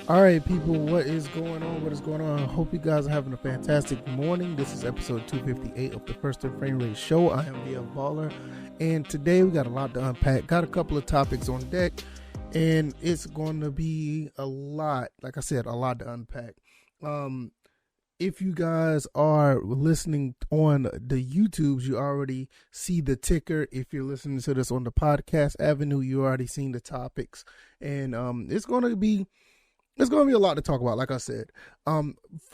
All right, people, what is going on? What is going on? I hope you guys are having a fantastic morning. This is episode 258 of the First and Frame Rate Show. I am VF Baller, and today we got a lot to unpack. Got a couple of topics on deck, and it's going to be a lot, like I said, a lot to unpack. If you guys are listening on the YouTubes, you already see the ticker. If you're listening to this on the podcast avenue, you already seen the topics, and it's going to be a lot to talk about, like I said.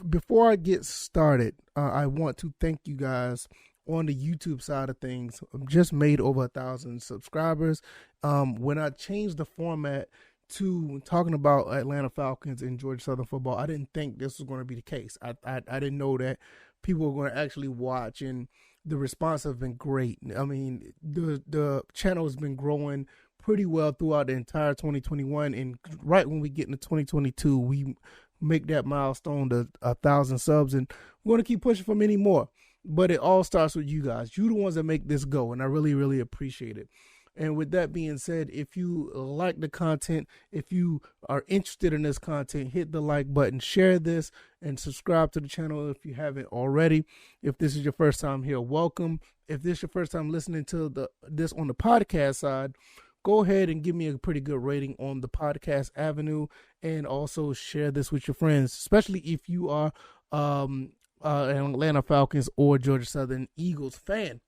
Before I get started, I want to thank you guys on the YouTube side of things. I've just made over 1,000 subscribers. When I changed the format to talking about Atlanta Falcons and Georgia Southern football, I didn't think this was going to be the case. I didn't know that people were going to actually watch, and the response has been great. I mean, the channel has been growing pretty well throughout the entire 2021, and right when we get into 2022, we make that milestone to 1,000 subs, and we're going to keep pushing for many more. But it all starts with you guys. You're the ones that make this go, and I really, really appreciate it. And with that being said, if you like the content, if you are interested in this content, hit the like button, share this, and subscribe to the channel if you haven't already. If this is your first time here, welcome. If this is your first time listening to this on the podcast side, go ahead and give me a pretty good rating on the podcast avenue, and also share this with your friends, especially if you are an Atlanta Falcons or Georgia Southern Eagles fan.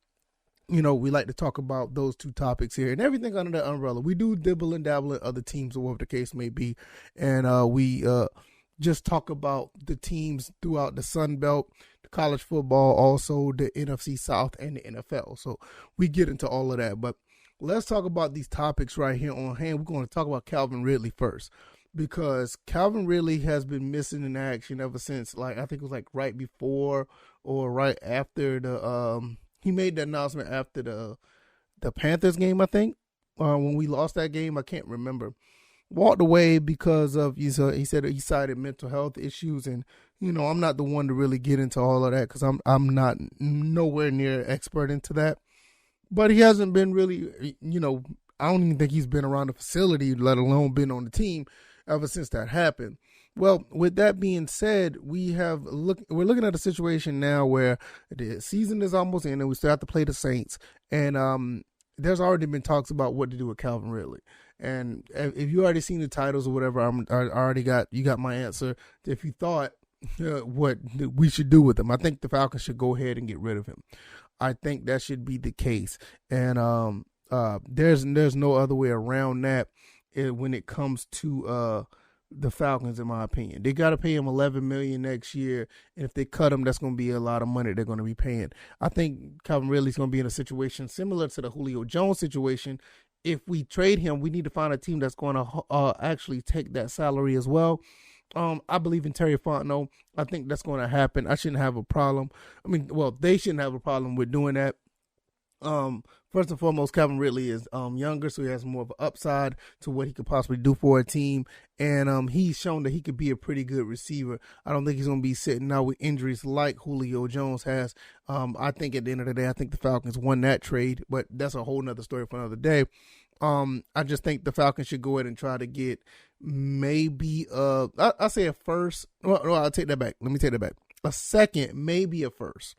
You know, we like to talk about those two topics here and everything under that umbrella. We do dibble and dabble at other teams or whatever the case may be. And we just talk about the teams throughout the Sun Belt, the college football, also the NFC South and the NFL. So we get into all of that. But let's talk about these topics right here on hand. We're going to talk about Calvin Ridley first, because Calvin Ridley has been missing in action ever since, like, I think it was like right before or right after he made the announcement after the Panthers game, I think, when we lost that game. I can't remember. Walked away because of, he said he cited mental health issues, and, you know, I'm not the one to really get into all of that because I'm not nowhere near expert into that. But he hasn't been really, you know, I don't even think he's been around the facility, let alone been on the team ever since that happened. Well, with that being said, we're looking at a situation now where the season is almost in and we still have to play the Saints. And there's already been talks about what to do with Calvin Ridley. And if you already seen the titles or whatever, you got my answer. If you thought what we should do with him, I think the Falcons should go ahead and get rid of him. I think that should be the case. And there's no other way around that when it comes to the Falcons, in my opinion. They got to pay him $11 million next year, and if they cut him, that's going to be a lot of money they're going to be paying. I think Calvin Ridley's going to be in a situation similar to the Julio Jones situation. If we trade him, we need to find a team that's going to actually take that salary as well. I believe in Terry Fontenot. I think that's going to happen. I shouldn't have a problem. I mean, well, they shouldn't have a problem with doing that. First and foremost, Calvin Ridley is younger, so he has more of an upside to what he could possibly do for a team. And he's shown that he could be a pretty good receiver. I don't think he's going to be sitting out with injuries like Julio Jones has. I think at the end of the day, I think the Falcons won that trade, but that's a whole nother story for another day. I just think the Falcons should go ahead and try to get maybe I say a first. No, I'll take that back. Let me take that back. A second, maybe a first.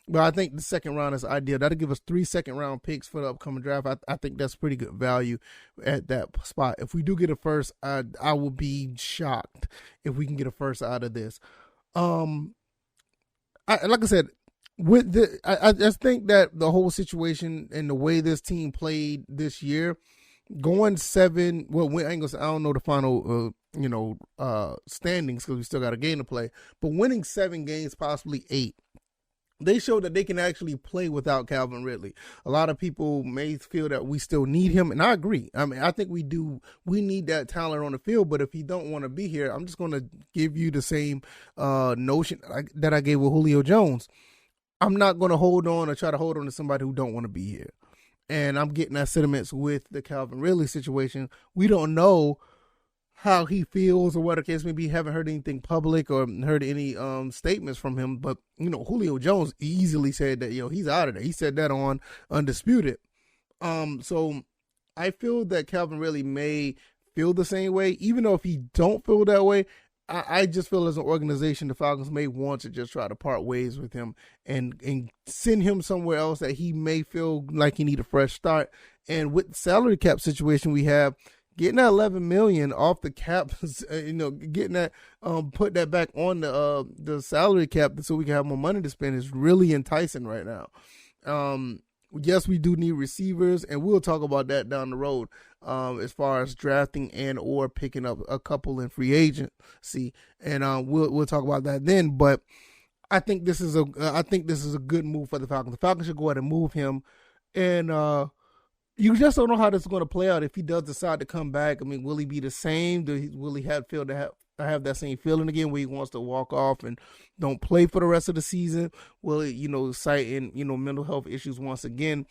But I think the second round is ideal. That'll give us 3 second-round picks for the upcoming draft. I think that's pretty good value at that spot. If we do get a first, I will be shocked if we can get a first out of this. Like I said, I just think that the whole situation and the way this team played this year, going 7. Well, I don't know the final, standings because we still got a game to play. But winning 7 games, possibly 8. They showed that they can actually play without Calvin Ridley. A lot of people may feel that we still need him, and I agree. I mean, I think we do. We need that talent on the field, but if he don't want to be here, I'm just going to give you the same notion that I gave with Julio Jones. I'm not going to hold on or try to hold on to somebody who don't want to be here. And I'm getting that sentiments with the Calvin Ridley situation. We don't know how he feels or what the case may be. Haven't heard anything public or heard any statements from him. But, Julio Jones easily said that, he's out of there. He said that on Undisputed. So I feel that Calvin Ridley may feel the same way. Even though if he don't feel that way, I just feel as an organization, the Falcons may want to just try to part ways with him and send him somewhere else that he may feel like he need a fresh start. And with the salary cap situation we have, getting that $11 million off the cap, getting that, put that back on the salary cap so we can have more money to spend is really enticing right now. Yes, we do need receivers, and we'll talk about that down the road, as far as drafting and or picking up a couple in free agency, and we'll talk about that then. But I think this is a good move for the Falcons. The Falcons should go ahead and move him, and you just don't know how this is going to play out if he does decide to come back. I mean, will he be the same? Will he have that same feeling again where he wants to walk off and don't play for the rest of the season? Will it, citing, mental health issues once again?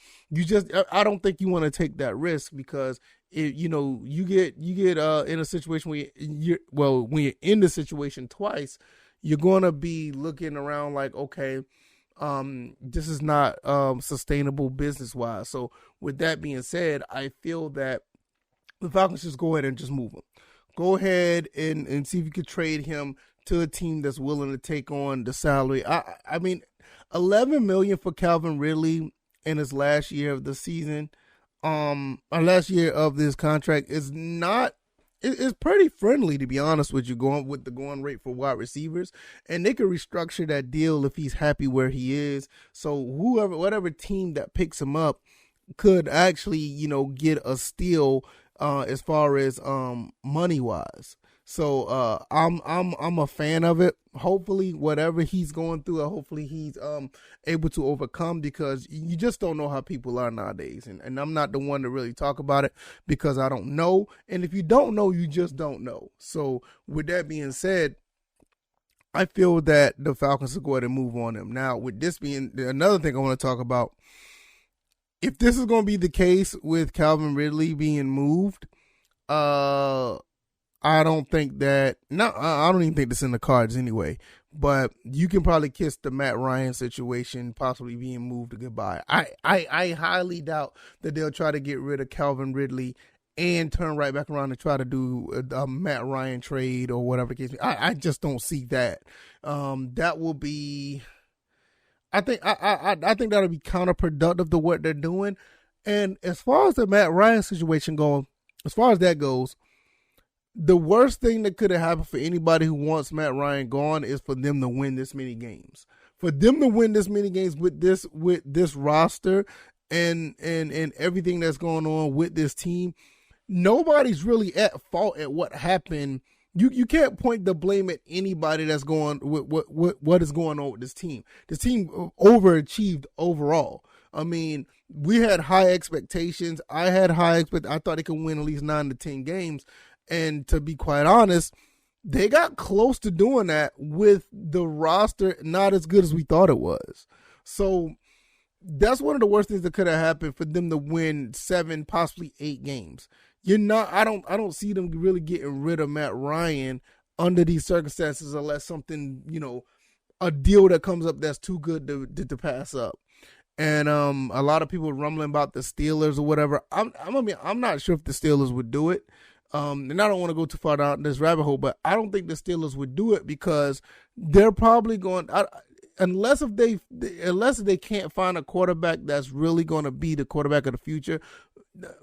I don't think you want to take that risk, because you get in a situation where when you're in the situation twice, you're going to be looking around like, okay, this is not sustainable business wise. So with that being said, I feel that the Falcons just go ahead and just move him. Go ahead and see if you could trade him to a team that's willing to take on the salary. I mean, $11 million for Calvin Ridley in his last year of the season, or last year of this contract is not. It's pretty friendly, to be honest with you, going with the going rate for wide receivers, and they could restructure that deal if he's happy where he is. So whatever team that picks him up could actually, get a steal as far as money wise. So I'm a fan of it. Hopefully whatever he's going through, hopefully he's able to overcome, because you just don't know how people are nowadays. And I'm not the one to really talk about it because I don't know. And if you don't know, you just don't know. So with that being said, I feel that the Falcons will go ahead and move on him. Now, with this being another thing I want to talk about, if this is going to be the case with Calvin Ridley being moved, I don't think that. No, I don't even think this in the cards anyway. But you can probably kiss the Matt Ryan situation possibly being moved to goodbye. I highly doubt that they'll try to get rid of Calvin Ridley and turn right back around and try to do a Matt Ryan trade or whatever the case. I just don't see that. That will be. I think that'll be counterproductive to what they're doing. And as far as the Matt Ryan situation going, as far as that goes, the worst thing that could have happened for anybody who wants Matt Ryan gone is for them to win this many games. For them to win this many games with this roster and everything that's going on with this team, nobody's really at fault at what happened. You can't point the blame at anybody that's going with what is going on with this team. This team overachieved overall. I mean, we had high expectations. I had high expectations. I thought they could win at least 9 to 10 games. And to be quite honest, they got close to doing that with the roster not as good as we thought it was. So that's one of the worst things that could have happened for them to win 7, possibly 8 games. I don't see them really getting rid of Matt Ryan under these circumstances unless something, a deal that comes up that's too good to pass up. And a lot of people rumbling about the Steelers or whatever. I'm not sure if the Steelers would do it. And I don't want to go too far down this rabbit hole, but I don't think the Steelers would do it because they're probably going unless they can't find a quarterback that's really going to be the quarterback of the future.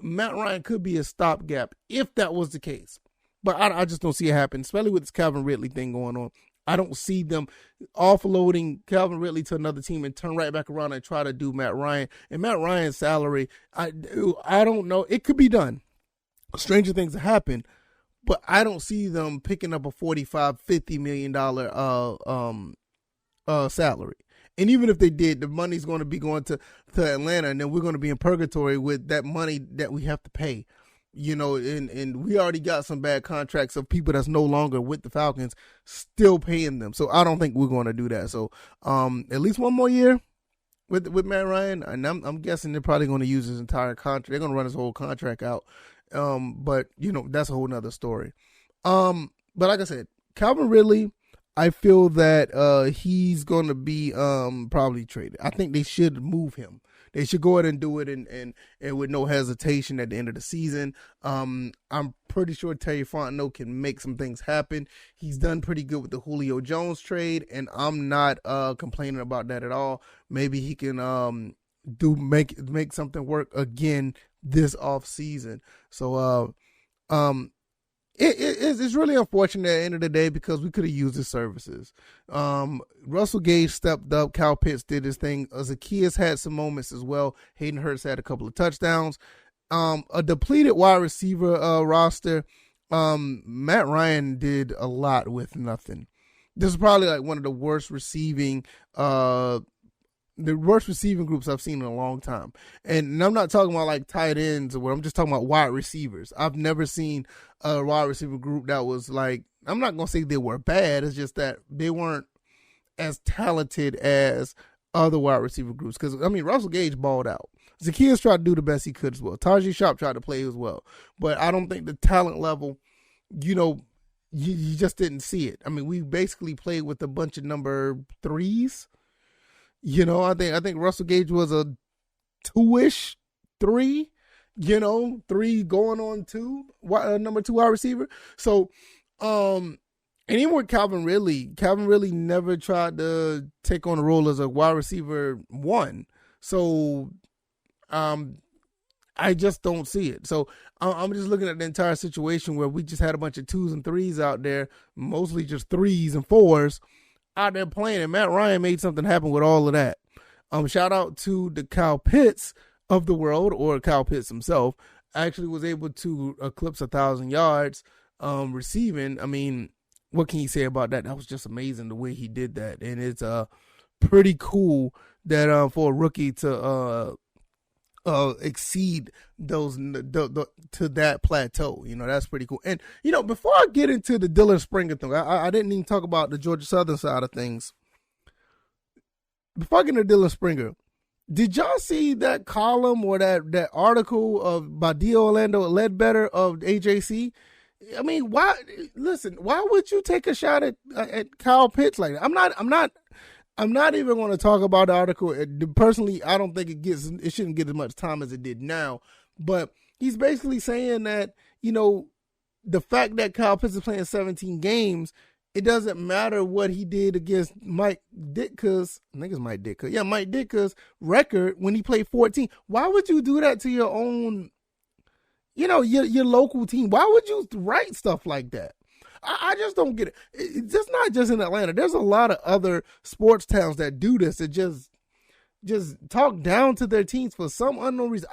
Matt Ryan could be a stopgap if that was the case, but I just don't see it happen, especially with this Calvin Ridley thing going on. I don't see them offloading Calvin Ridley to another team and turn right back around and try to do Matt Ryan. And Matt Ryan's salary, I don't know. It could be done. Stranger things have happened, but I don't see them picking up a $45-50 million salary. And even if they did, the money's going to be going to Atlanta, and then we're going to be in purgatory with that money that we have to pay. And we already got some bad contracts of people that's no longer with the Falcons still paying them. So I don't think we're going to do that. So at least one more year with Matt Ryan, and I'm guessing they're probably going to use his entire contract. They're going to run his whole contract out. But that's a whole nother story. But like I said, Calvin Ridley, I feel that he's going to be probably traded. I think they should move him. they should go ahead and do it and with no hesitation at the end of the season. I'm pretty sure Terry Fontenot can make some things happen. He's done pretty good with the Julio Jones trade, and I'm not complaining about that at all. Maybe he can make something work again this off season. So it's really unfortunate at the end of the day because we could have used his services. Russell Gage stepped up. Kyle Pitts did his thing. Zacchaeus had some moments as well. Hayden Hurst had a couple of touchdowns. A depleted wide receiver roster. Matt Ryan did a lot with nothing. This is probably like one of the worst receiving groups I've seen in a long time. And I'm not talking about like tight ends or what. I'm just talking about wide receivers. I've never seen a wide receiver group that was like, I'm not going to say they were bad. It's just that they weren't as talented as other wide receiver groups. Because, I mean, Russell Gage balled out. Zacchaeus tried to do the best he could as well. Tajay Sharp tried to play as well. But I don't think the talent level, you just didn't see it. I mean, we basically played with a bunch of number 3s. I think Russell Gage was a 2-ish 3, 3 going on 2, number 2 wide receiver. So, and even with Calvin Ridley never tried to take on the role as a wide receiver 1. So, I just don't see it. So I'm just looking at the entire situation where we just had a bunch of 2s and 3s out there, mostly just 3s and 4s out there playing, and Matt Ryan made something happen with all of that. Shout out to the Kyle Pitts of the world, or Kyle Pitts himself. Actually was able to eclipse 1,000 yards receiving. I mean, what can you say about that? That was just amazing the way he did that, and it's pretty cool that for a rookie to exceed those to that plateau. That's pretty cool. And before I get into the Dillon Springer thing, I didn't even talk about the Georgia Southern side of things. Before I get into Dillon Springer, did y'all see that column or that article by D. Orlando Ledbetter of AJC? I mean, why would you take a shot at Kyle Pitts like that? I'm not even going to talk about the article. Personally, I don't think it shouldn't get as much time as it did now. But he's basically saying that, the fact that Kyle Pitts is playing 17 games, it doesn't matter what he did against Mike Ditka's record when he played 14. Why would you do that to your own, your local team? Why would you write stuff like that? I just don't get it. It's just not just in Atlanta. There's a lot of other sports towns that do this and just talk down to their teams for some unknown reason.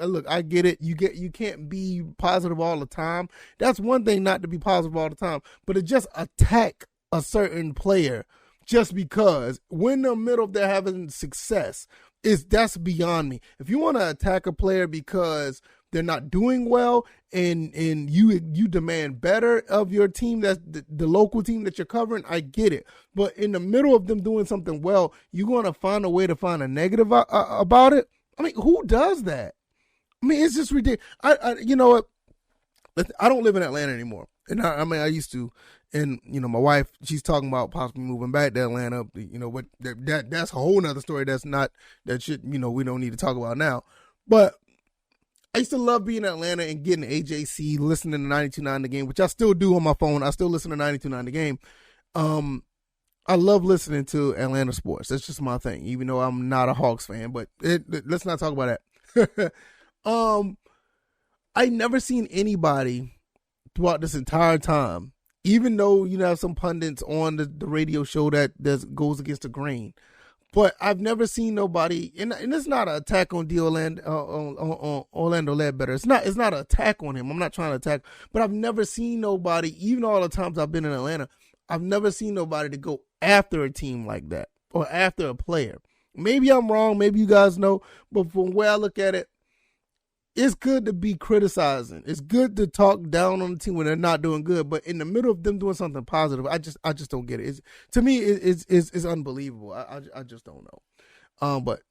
Look, I get it. You can't be positive all the time. That's one thing, not to be positive all the time, but to just attack a certain player just because when in the middle of their having success, that's beyond me. If you want to attack a player because they're not doing well and you demand better of your team, that's the local team that you're covering, I get it. But in the middle of them doing something well, you're going to find a way to find a negative about it? I mean, who does that? I mean, it's just ridiculous. You know what? I don't live in Atlanta anymore. And I used to. And, my wife, she's talking about possibly moving back to Atlanta. What that's a whole nother story. We don't need to talk about now. But I used to love being in Atlanta and getting AJC, listening to 92.9 The Game, which I still do on my phone. I still listen to 92.9 The Game. I love listening to Atlanta sports. That's just my thing, even though I'm not a Hawks fan. But let's not talk about that. I never seen anybody throughout this entire time, even though have some pundits on the radio show that goes against the grain. But I've never seen nobody, and it's not an attack on Orlando Ledbetter. It's not an attack on him. I'm not trying to attack, but I've never seen nobody, even all the times I've been in Atlanta, I've never seen nobody to go after a team like that or after a player. Maybe I'm wrong. Maybe you guys know, but from where I look at it, it's good to be criticizing. It's good to talk down on the team when they're not doing good. But in the middle of them doing something positive, I just don't get it. To me, it's unbelievable. I just don't know. But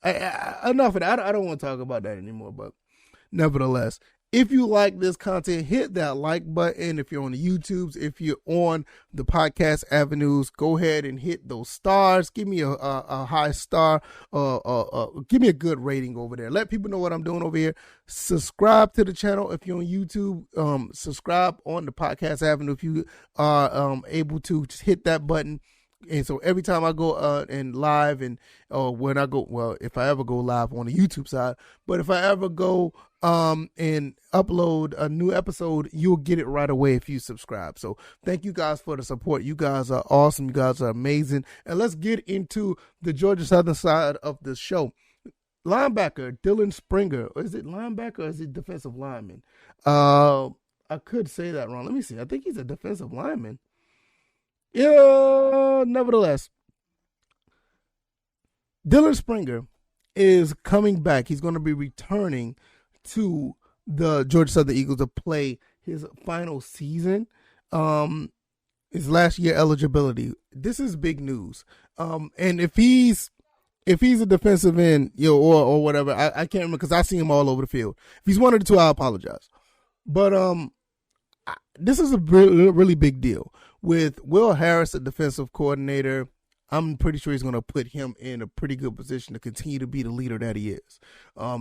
enough of that. I don't want to talk about that anymore. But nevertheless, If you like this content, hit that like button. If you're on the YouTubes, if you're on the podcast avenues, go ahead and hit those stars. Give me a high star. Give me a good rating over there. Let people know what I'm doing over here. Subscribe to the channel if you're on YouTube. Subscribe on the podcast avenue if you are able to. Just hit that button. And so every time I go and live and when I go, well, if I ever go live on the YouTube side, but if I ever go and upload a new episode, you'll get it right away if you subscribe. So thank you guys for the support. You guys are awesome. You guys are amazing. And let's get into the Georgia Southern side of the show. Linebacker Dillon Springer. Is it linebacker or is it defensive lineman? I could say that wrong. Let me see. I think he's a defensive lineman. Yeah, nevertheless, Dillon Springer is coming back. He's going to be returning to the Georgia Southern Eagles to play his final season. His last year eligibility. This is big news. And if he's a defensive end, or whatever, I can't remember because I see him all over the field. If he's one of the two, I apologize. But this is a really big deal. With Will Harris, the defensive coordinator, I'm pretty sure he's going to put him in a pretty good position to continue to be the leader that he is.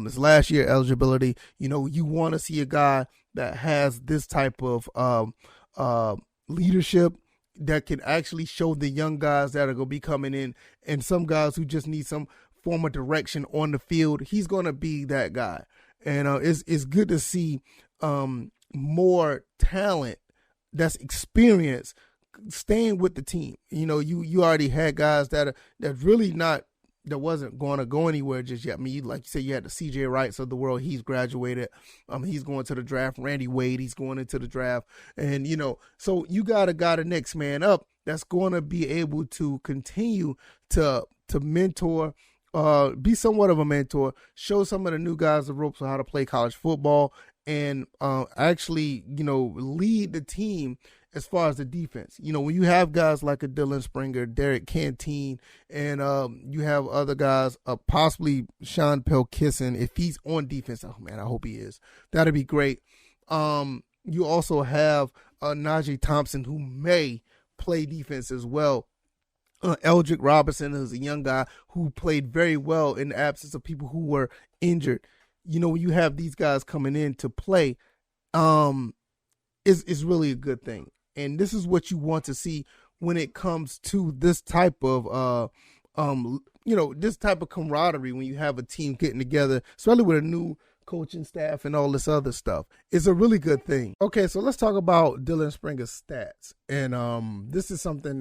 His last year eligibility, you want to see a guy that has this type of leadership that can actually show the young guys that are going to be coming in and some guys who just need some form of direction on the field. He's going to be that guy. And it's good to see more talent that's experienced staying with the team. You already had guys that wasn't going to go anywhere just yet. I mean, like you said, you had the CJ Wrights of the world. He's graduated. He's going to the draft. Randy Wade, he's going into the draft. And, so you got a guy, the next man up, that's going to be able to continue to mentor, be somewhat of a mentor, show some of the new guys the ropes on how to play college football, and actually, lead the team as far as the defense. When you have guys like a Dillon Springer, Derek Canteen, and you have other guys, possibly Sean Pelkisson, if he's on defense. Oh, man, I hope he is. That'd be great. You also have Najee Thompson, who may play defense as well. Eldrick Robinson is a young guy who played very well in the absence of people who were injured. When you have these guys coming in to play, is really a good thing. And this is what you want to see when it comes to this type of, this type of camaraderie when you have a team getting together, especially with a new coaching staff and all this other stuff. It's a really good thing. Okay, so let's talk about Dillon Springer's stats. And this is something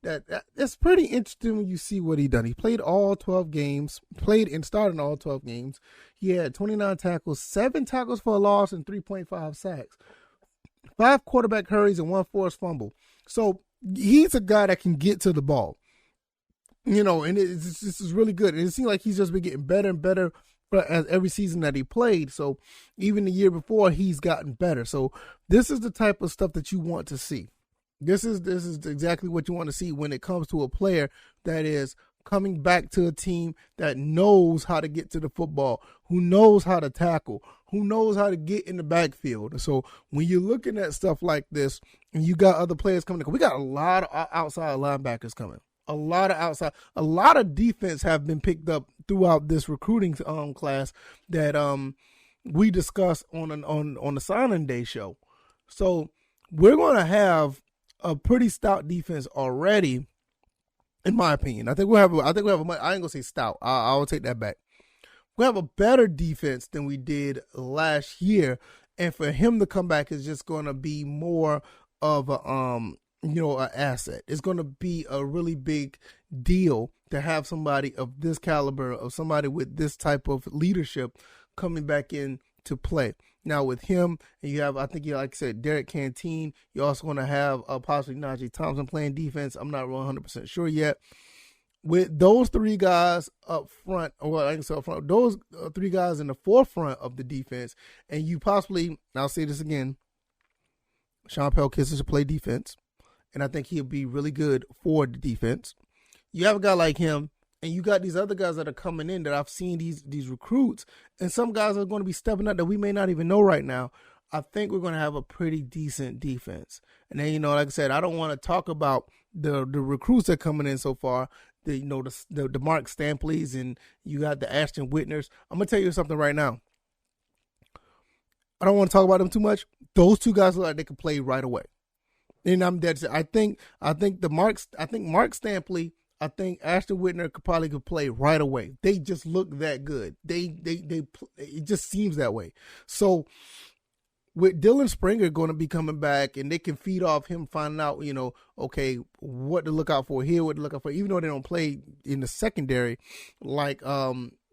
that's pretty interesting when you see what he done. He played all 12 games, played and started in all 12 games. He had 29 tackles, 7 tackles for a loss, and 3.5 sacks. 5 quarterback hurries and 1 forced fumble. So he's a guy that can get to the ball. And this is really good. And it seems like he's just been getting better and better as every season that he played. So even the year before, he's gotten better. So this is the type of stuff that you want to see. This is exactly what you want to see when it comes to a player that is coming back to a team that knows how to get to the football, who knows how to tackle, who knows how to get in the backfield. So when you're looking at stuff like this and you got other players coming, we got a lot of outside linebackers coming. A lot of defense have been picked up throughout this recruiting class that we discussed on the signing day show. So we're going to have a pretty stout defense already, in my opinion. I think we have. I ain't gonna say stout. I'll take that back. We have a better defense than we did last year, and for him to come back is just going to be more of a an asset. It's going to be a really big deal to have somebody of this caliber, of somebody with this type of leadership coming back in to play. Now with him, and you have, I think, like I said, Derek Canteen. You're also going to have possibly Najee Thompson playing defense. I'm not 100% sure yet. With those 3 guys up front, those 3 guys in the forefront of the defense, and you possibly, I'll say this again, Sean Pelkisson should play defense, and I think he'll be really good for the defense. You have a guy like him, And you got these other guys that are coming in that I've seen these recruits, and some guys are going to be stepping up that we may not even know right now. I think we're going to have a pretty decent defense. And then, like I said, I don't want to talk about the recruits that are coming in so far. The Mark Stampleys, and you got the Ashton Whitners. I'm going to tell you something right now. I don't want to talk about them too much. Those two guys look like they can play right away. And I'm dead set. I think Mark Stampley, I think Ashton Whitner could play right away. They just look that good. It just seems that way. So with Dillon Springer going to be coming back, and they can feed off him finding out, okay, what to look out for here, what to look out for, even though they don't play in the secondary, like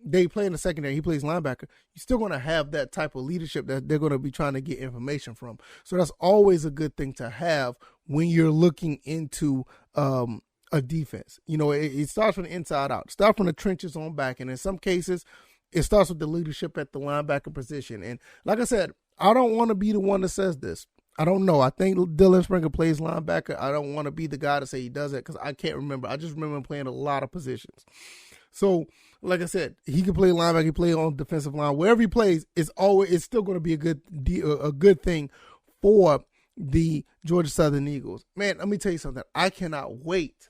they play in the secondary, he plays linebacker, you're still going to have that type of leadership that they're going to be trying to get information from. So that's always a good thing to have when you're looking into a defense. It starts from the inside out. It starts from the trenches on back, and in some cases, it starts with the leadership at the linebacker position. And like I said, I don't want to be the one that says this. I don't know. I think Dillon Springer plays linebacker. I don't want to be the guy to say he does it because I can't remember. I just remember him playing a lot of positions. So, like I said, he can play linebacker. He can play on defensive line. Wherever he plays, it's still going to be a good thing for the Georgia Southern Eagles. Man, let me tell you something. I cannot wait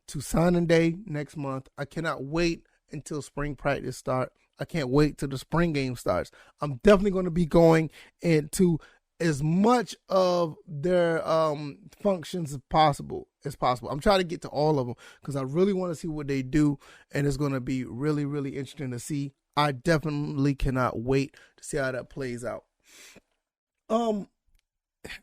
to signing day next month. I cannot wait until spring practice start. I can't wait till the spring game starts. I'm definitely going to be going into as much of their functions as possible. I'm trying to get to all of them because I really want to see what they do, and it's going to be really, really interesting to see. I definitely cannot wait to see how that plays out.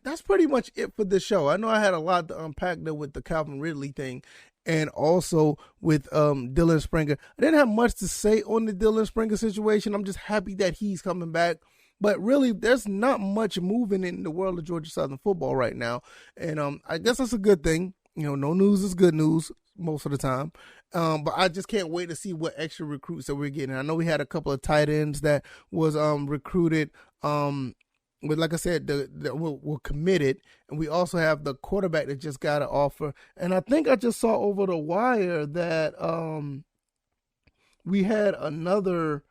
That's pretty much it for this show. I know I had a lot to unpack there with the Calvin Ridley thing, and also with Dillon Springer. I didn't have much to say on the Dillon Springer situation. I'm just happy that he's coming back. But really, there's not much moving in the world of Georgia Southern football right now. And I guess that's a good thing. No news is good news most of the time. But I just can't wait to see what extra recruits that we're getting. I know we had a couple of tight ends that was recruited. But like I said, we're committed, and we also have the quarterback that just got an offer. And I think I just saw over the wire that we had another.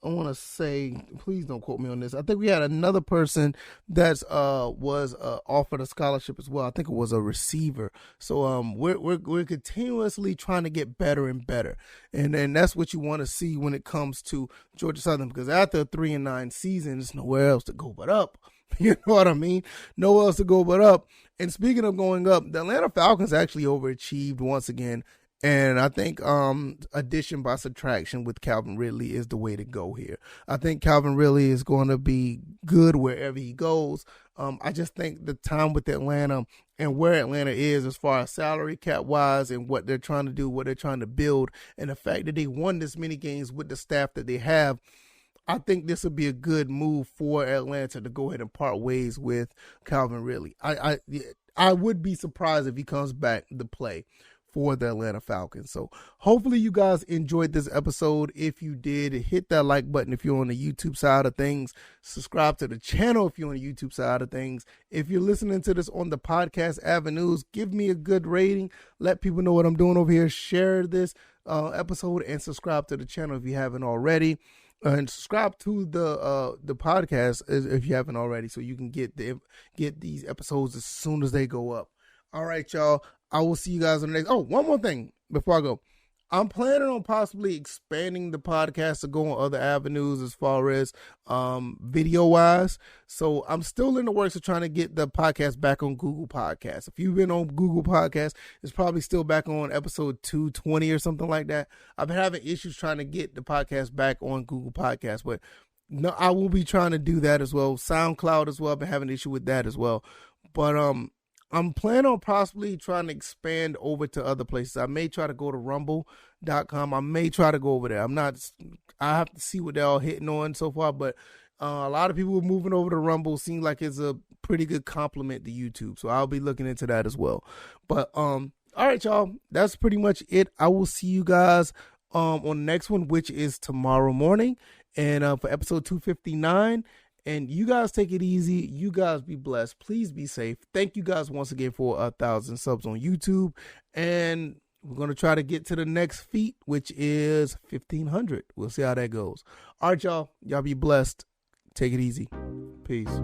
I want to say, please don't quote me on this. I think we had another person that's was offered a scholarship as well. I think it was a receiver. So we're continuously trying to get better and better, and that's what you want to see when it comes to Georgia Southern, because after a 3-9 season, there's nowhere else to go but up. You know what I mean? Nowhere else to go but up. And speaking of going up, the Atlanta Falcons actually overachieved once again. And I think addition by subtraction with Calvin Ridley is the way to go here. I think Calvin Ridley is going to be good wherever he goes. I just think the time with Atlanta and where Atlanta is as far as salary cap wise and what they're trying to do, what they're trying to build, and the fact that they won this many games with the staff that they have, I think this would be a good move for Atlanta to go ahead and part ways with Calvin Ridley. I would be surprised if he comes back to play for the Atlanta Falcons. So hopefully you guys enjoyed this episode. If you did, hit that like button if you're on the YouTube side of things. Subscribe to the channel if you're on the YouTube side of things. If you're listening to this on the podcast avenues, give me a good rating. Let people know what I'm doing over here. Share this episode and subscribe to the channel if you haven't already. And subscribe to the podcast if you haven't already, so you can get these episodes as soon as they go up. All right, y'all. I will see you guys on the next. Oh, one more thing before I go. I'm planning on possibly expanding the podcast to go on other avenues as far as video wise. So I'm still in the works of trying to get the podcast back on Google Podcasts. If you've been on Google Podcasts, it's probably still back on episode 220 or something like that. I've been having issues trying to get the podcast back on Google Podcasts, but no, I will be trying to do that as well. SoundCloud as well. I've been having an issue with that as well. But I'm planning on possibly trying to expand over to other places. I may try to go to rumble.com. I may try to go over there. I have to see what they're all hitting on so far, but a lot of people are moving over to Rumble. Seems like it's a pretty good compliment to YouTube. So I'll be looking into that as well. But all right, y'all. That's pretty much it. I will see you guys on the next one, which is tomorrow morning. And for episode 259. And you guys take it easy. You guys be blessed. Please be safe. Thank you guys once again for 1,000 subs on YouTube. And We're going to try to get to the next feat, which is 1,500. We'll see how that goes. All right, y'all. Y'all be blessed. Take it easy. Peace.